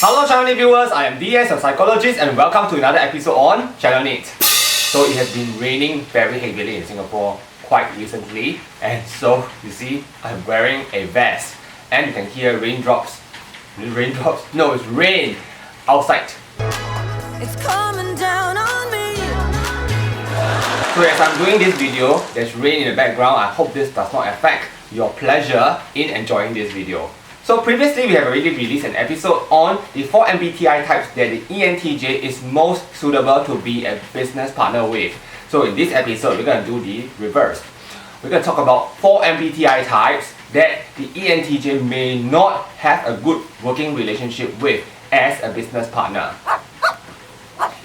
Hello Channel Neat viewers, I am DS, a psychologist, and welcome to another episode on Channel Neat. So it has been raining very heavily in Singapore quite recently, and so you see I'm wearing a vest and you can hear raindrops. Raindrops? No, it's rain outside. It's coming down on me. So as I'm doing this video, there's rain in the background. I hope this does not affect your pleasure in enjoying this video. So previously we have already released an episode on the 4 MBTI types that the ENTJ is most suitable to be a business partner with. So in this episode we're going to do the reverse. We're going to talk about 4 MBTI types that the ENTJ may not have a good working relationship with as a business partner.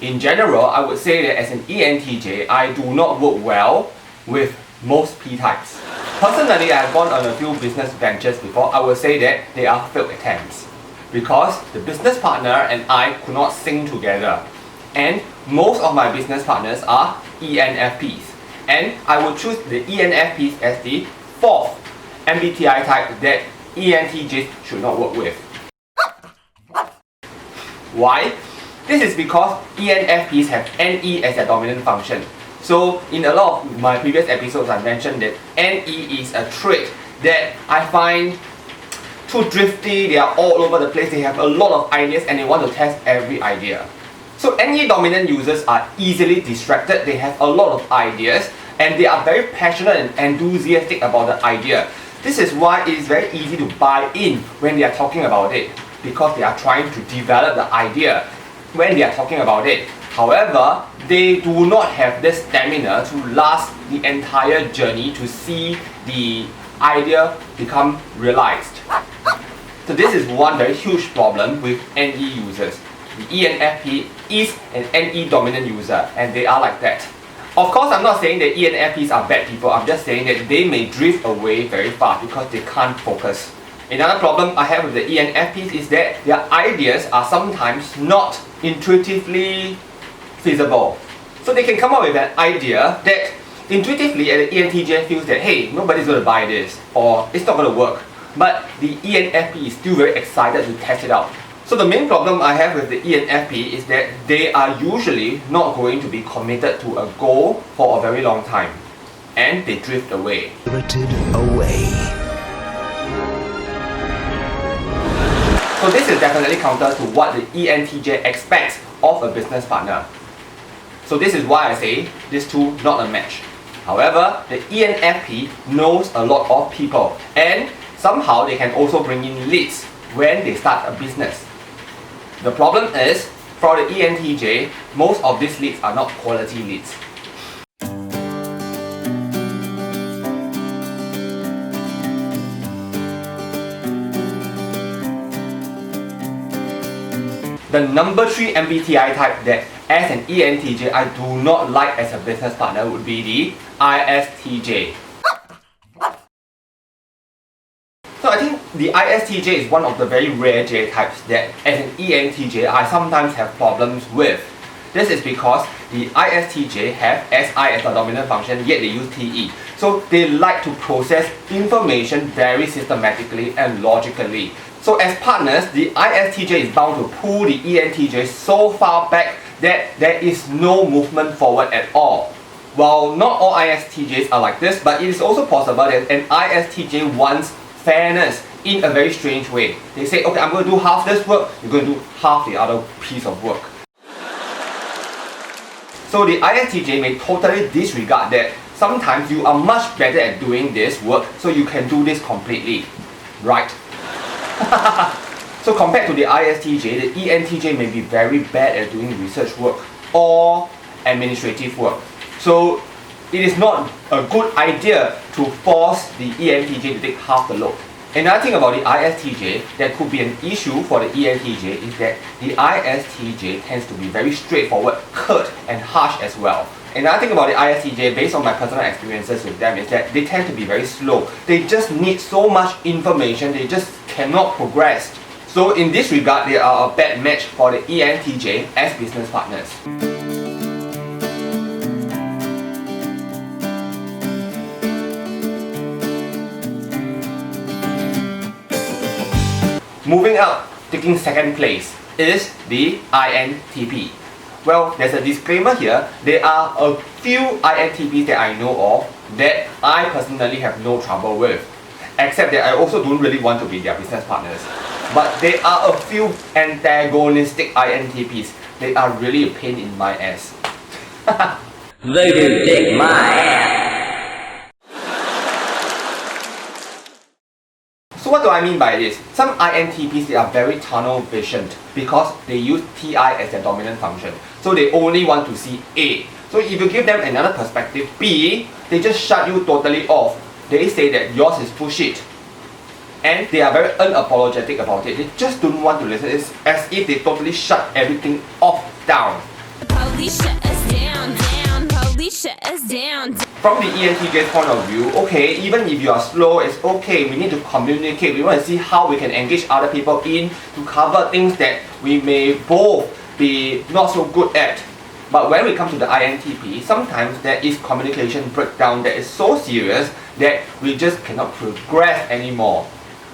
In general, I would say that as an ENTJ, I do not work well with most P types. Personally, I have gone on a few business ventures before. I would say that they are failed attempts because the business partner and I could not sing together. And most of my business partners are ENFPs. And I would choose the ENFPs as the 4th MBTI type that ENTJs should not work with. Why? This is because ENFPs have NE as their dominant function. So in a lot of my previous episodes I mentioned that NE is a trait that I find too drifty. They are all over the place, they have a lot of ideas and they want to test every idea. So NE dominant users are easily distracted, they have a lot of ideas and they are very passionate and enthusiastic about the idea. This is why it is very easy to buy in when they are talking about it, because they are trying to develop the idea when they are talking about it. However, they do not have the stamina to last the entire journey to see the idea become realized. So this is one very huge problem with NE users. The ENFP is an NE dominant user and they are like that. Of course, I'm not saying that ENFPs are bad people, I'm just saying that they may drift away very fast because they can't focus. Another problem I have with the ENFPs is that their ideas are sometimes not intuitively feasible. So they can come up with an idea that intuitively the ENTJ feels that hey, nobody's going to buy this or it's not going to work. But the ENFP is still very excited to test it out. So the main problem I have with the ENFP is that they are usually not going to be committed to a goal for a very long time. And they drift away. So this is definitely counter to what the ENTJ expects of a business partner. So this is why I say these two not a match. However, the ENFP knows a lot of people and somehow they can also bring in leads when they start a business. The problem is, for the ENTJ, most of these leads are not quality leads. The number 3 MBTI type that as an ENTJ I do not like as a business partner would be the ISTJ. So I think the ISTJ is one of the very rare J types that as an ENTJ I sometimes have problems with. This is because the ISTJ have SI as a dominant function yet they use TE. So they like to process information very systematically and logically. So as partners, the ISTJ is bound to pull the ENTJ so far back that there is no movement forward at all. While not all ISTJs are like this, but it is also possible that an ISTJ wants fairness in a very strange way. They say, okay, I'm going to do half this work, you're going to do half the other piece of work. So the ISTJ may totally disregard that sometimes you are much better at doing this work, so you can do this completely. Right? So compared to the ISTJ, the ENTJ may be very bad at doing research work or administrative work. So it is not a good idea to force the ENTJ to take half the load. Another thing about the ISTJ that could be an issue for the ENTJ is that the ISTJ tends to be very straightforward, curt and harsh as well. Another thing about the ISTJ, based on my personal experiences with them, is that they tend to be very slow. They just need so much information, they just cannot progress. So in this regard, they are a bad match for the ENTJ as business partners. Moving up, taking second place, is the INTP. Well, there's a disclaimer here. There are a few INTPs that I know of that I personally have no trouble with. Except that I also don't really want to be their business partners. But there are a few antagonistic INTPs. They are really a pain in my ass. They do dig my ass. So what do I mean by this? Some INTPs, they are very tunnel visioned because they use TI as their dominant function. So they only want to see A. So if you give them another perspective, B, they just shut you totally off. They say that yours is bullshit. And they are very unapologetic about it. They just don't want to listen. It's as if they totally shut everything off down. Police shut us down, down. Police shut us down. From the ENTJ's point of view, okay, even if you are slow, it's okay. We need to communicate. We want to see how we can engage other people in to cover things that we may both be not so good at. But when we come to the INTP, sometimes there is communication breakdown that is so serious that we just cannot progress anymore.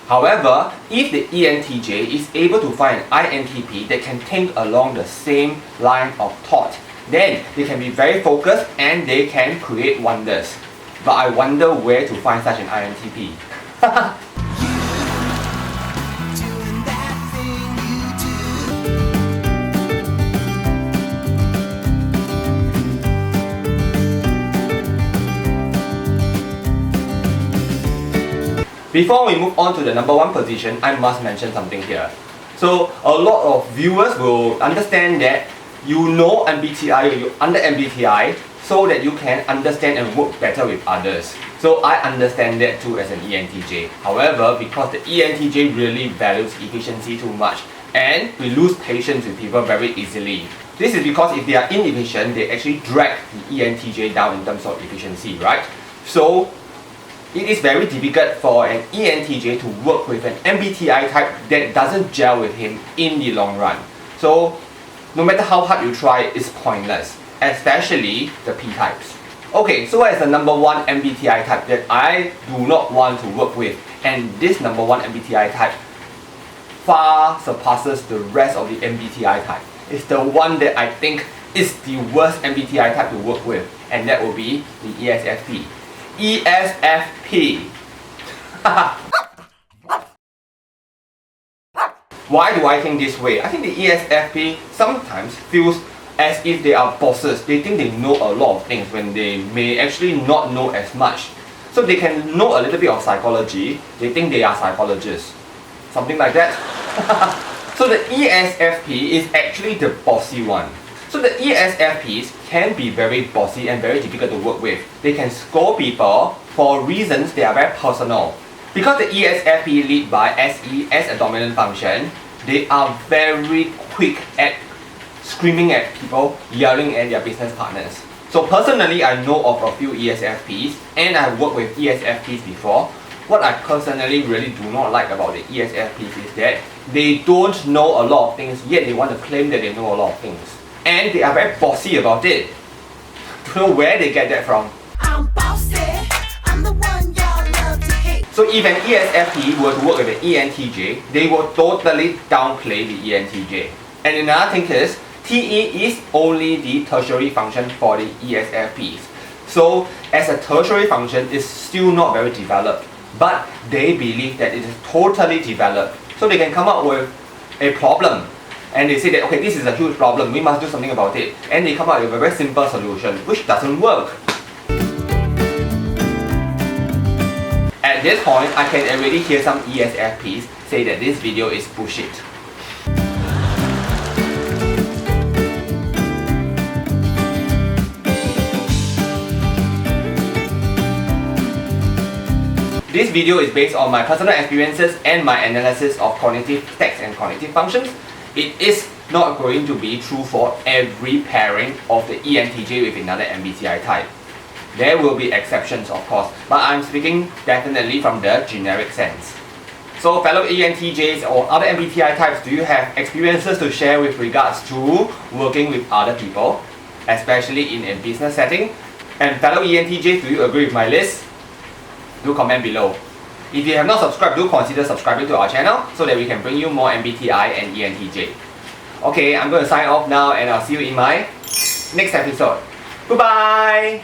However, if the ENTJ is able to find an INTP that can think along the same line of thought, then they can be very focused and they can create wonders. But I wonder where to find such an INTP. Doing that thing you do. Before we move on to the number one position, I must mention something here. So a lot of viewers will understand that you know MBTI or you under MBTI so that you can understand and work better with others. So I understand that too as an ENTJ. However, because the ENTJ really values efficiency too much and we lose patience with people very easily. This is because if they are inefficient, they actually drag the ENTJ down in terms of efficiency, right? So it is very difficult for an ENTJ to work with an MBTI type that doesn't gel with him in the long run. So no matter how hard you try, it's pointless, especially the P types. Okay, so what is the number one MBTI type that I do not want to work with? And this number one MBTI type far surpasses the rest of the MBTI type. It's the one that I think is the worst MBTI type to work with, and that will be the ESFP. ESFP. Why do I think this way? I think the ESFP sometimes feels as if they are bosses. They think they know a lot of things when they may actually not know as much. So they can know a little bit of psychology. They think they are psychologists. Something like that. So the ESFP is actually the bossy one. So the ESFPs can be very bossy and very difficult to work with. They can scold people for reasons that are very personal. Because the ESFP lead by SE as a dominant function, they are very quick at screaming at people, yelling at their business partners. So personally, I know of a few ESFPs and I've worked with ESFPs before. What I personally really do not like about the ESFPs is that they don't know a lot of things, yet they want to claim that they know a lot of things. And they are very bossy about it. Don't know where they get that from. I'm bossy. I'm the one y'all love to hate. So if an ESFP were to work with an ENTJ, they will totally downplay the ENTJ. And another thing is, TE is only the tertiary function for the ESFPs. So as a tertiary function, it's still not very developed. But they believe that it is totally developed. So they can come up with a problem. And they say that, okay, this is a huge problem, we must do something about it. And they come up with a very simple solution, which doesn't work. At this point, I can already hear some ESFPs say that this video is bullshit. This video is based on my personal experiences and my analysis of cognitive stacks and cognitive functions. It is not going to be true for every pairing of the ENTJ with another MBTI type. There will be exceptions, of course, but I'm speaking definitely from the generic sense. So fellow ENTJs or other MBTI types, do you have experiences to share with regards to working with other people, especially in a business setting? And fellow ENTJs, do you agree with my list? Do comment below. If you have not subscribed, do consider subscribing to our channel so that we can bring you more MBTI and ENTJ. Okay, I'm going to sign off now and I'll see you in my next episode. Goodbye!